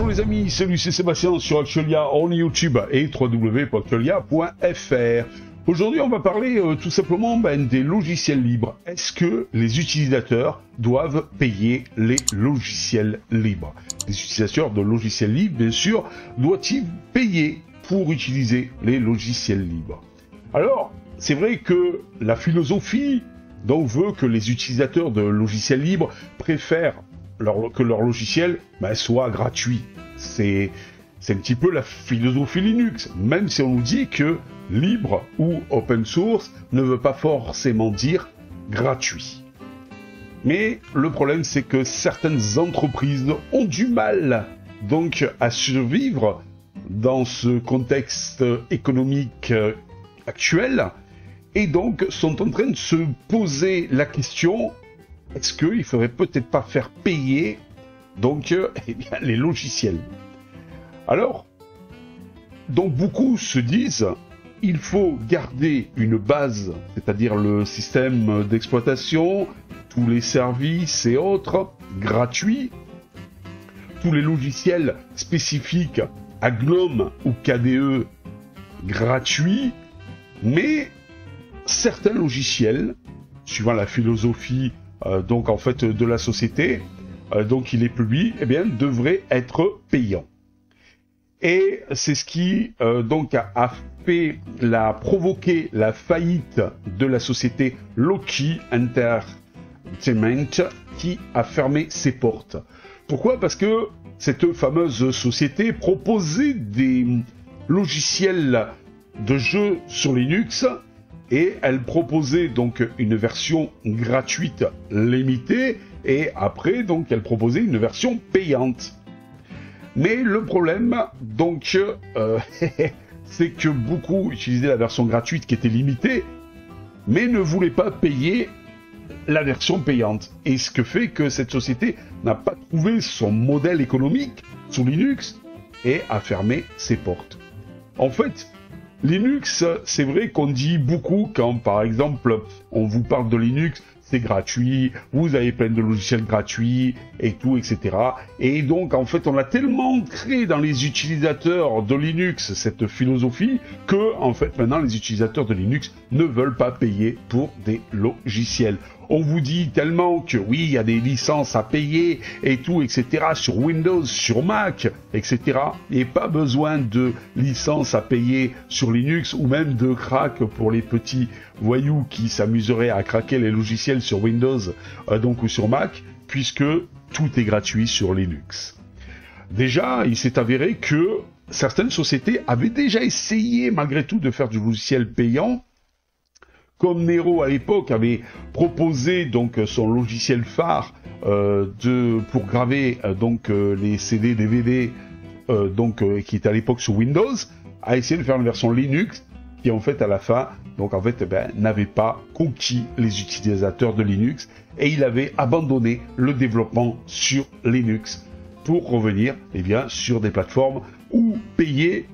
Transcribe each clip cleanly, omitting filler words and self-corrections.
Bonjour les amis, salut, c'est Sébastien sur Actualia on YouTube et www.actualia.fr. Aujourd'hui on va parler tout simplement des logiciels libres. Est-ce que les utilisateurs doivent payer les logiciels libres? Les utilisateurs de logiciels libres, bien sûr, doivent-ils payer pour utiliser les logiciels libres? Alors, c'est vrai que la philosophie donc veut que les utilisateurs de logiciels libres préfèrent que leur logiciel soit gratuit. C'est un petit peu la philosophie Linux, même si on nous dit que libre ou open source ne veut pas forcément dire gratuit. Mais le problème, c'est que certaines entreprises ont du mal donc à survivre dans ce contexte économique actuel et donc sont en train de se poser la question: est-ce qu'il ne faudrait peut-être pas faire payer donc les logiciels? Alors, donc beaucoup se disent il faut garder une base, c'est-à-dire le système d'exploitation, tous les services et autres gratuits, tous les logiciels spécifiques à GNOME ou KDE gratuits, mais certains logiciels, suivant la philosophie donc en fait de la société, donc il est publié, devrait être payant. Et c'est ce qui donc a provoqué la faillite de la société Loki Entertainment, qui a fermé ses portes. Pourquoi? Parce que cette fameuse société proposait des logiciels de jeux sur Linux, et elle proposait donc une version gratuite limitée, et après donc elle proposait une version payante. Mais le problème donc c'est que beaucoup utilisaient la version gratuite qui était limitée, mais ne voulaient pas payer la version payante. Et ce que fait que cette société n'a pas trouvé son modèle économique sur Linux et a fermé ses portes. En fait, Linux, c'est vrai qu'on dit beaucoup quand, par exemple, on vous parle de Linux, c'est gratuit, vous avez plein de logiciels gratuits, et tout, etc. Et donc, en fait, on a tellement ancré dans les utilisateurs de Linux cette philosophie que, en fait, maintenant, les utilisateurs de Linux ne veulent pas payer pour des logiciels. On vous dit tellement que oui, il y a des licences à payer et tout, etc. sur Windows, sur Mac, etc. Et pas besoin de licences à payer sur Linux ou même de crack pour les petits voyous qui s'amuseraient à craquer les logiciels sur Windows donc ou sur Mac, puisque tout est gratuit sur Linux. Déjà, il s'est avéré que certaines sociétés avaient déjà essayé malgré tout de faire du logiciel payant. Comme Nero à l'époque avait proposé donc son logiciel phare pour graver les CD, DVD qui était à l'époque sur Windows, a essayé de faire une version Linux qui en fait à la fin n'avait pas conquis les utilisateurs de Linux, et il avait abandonné le développement sur Linux pour revenir sur des plateformes où payer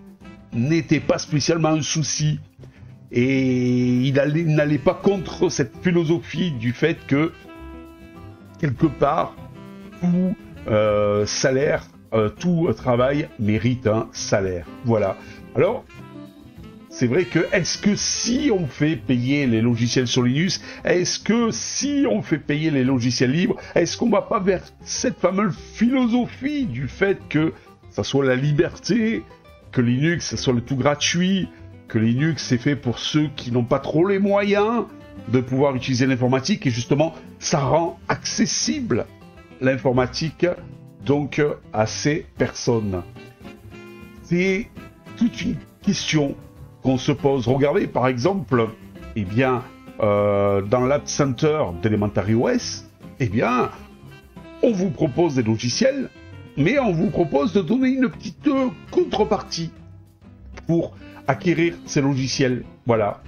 n'était pas spécialement un souci. Et il n'allait pas contre cette philosophie du fait que, quelque part, tout salaire, tout travail mérite un salaire. Voilà. Alors, c'est vrai que, est-ce que si on fait payer les logiciels sur Linux, est-ce que si on fait payer les logiciels libres, est-ce qu'on va pas vers cette fameuse philosophie du fait que ça soit la liberté, que Linux, ça soit le tout gratuit, que Linux c'est fait pour ceux qui n'ont pas trop les moyens de pouvoir utiliser l'informatique, et justement ça rend accessible l'informatique donc à ces personnes. C'est toute une question qu'on se pose. Regardez par exemple, dans l'App Center d'Elementary OS, on vous propose des logiciels, mais on vous propose de donner une petite contrepartie pour acquérir ces logiciels. Voilà.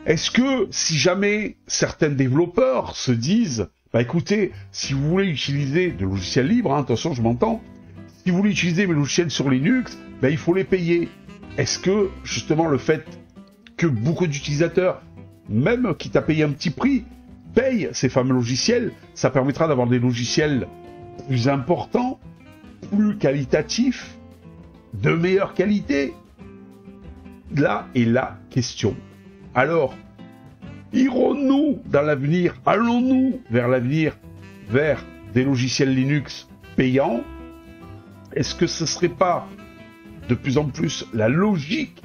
Est-ce que si jamais certains développeurs se disent écoutez, si vous voulez utiliser de logiciels libres, attention, je m'entends, si vous voulez utiliser mes logiciels sur Linux, il faut les payer. Est-ce que justement le fait que beaucoup d'utilisateurs, même quitte à payer un petit prix, payent ces fameux logiciels, ça permettra d'avoir des logiciels plus importants plus qualitatif, de meilleure qualité? Là est la question. Alors, irons-nous dans l'avenir, allons-nous vers l'avenir, vers des logiciels Linux payants? Est-ce que ce ne serait pas de plus en plus la logique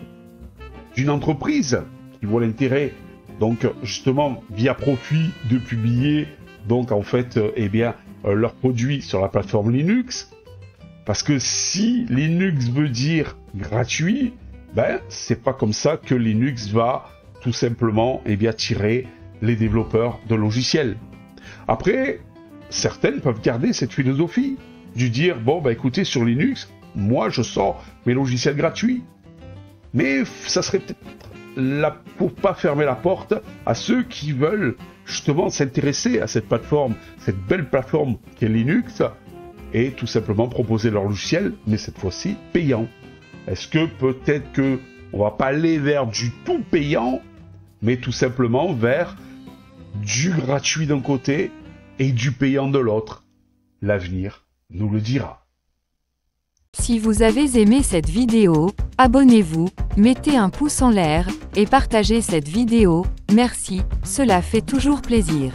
d'une entreprise qui voit l'intérêt, donc justement via profit, de publier donc en fait leurs produits sur la plateforme Linux? Parce que si Linux veut dire gratuit, ben c'est pas comme ça que Linux va tout simplement tirer les développeurs de logiciels. Après, certaines peuvent garder cette philosophie du dire bon bah écoutez, sur Linux, moi je sors mes logiciels gratuits. Mais ça serait peut-être là pour pas fermer la porte à ceux qui veulent justement s'intéresser à cette plateforme, cette belle plateforme qui est Linux, et tout simplement proposer leur logiciel, mais cette fois-ci payant. Est-ce que peut-être que on va pas aller vers du tout payant, mais tout simplement vers du gratuit d'un côté et du payant de l'autre? L'avenir nous le dira. Si vous avez aimé cette vidéo, abonnez-vous, mettez un pouce en l'air, et partagez cette vidéo, merci, cela fait toujours plaisir.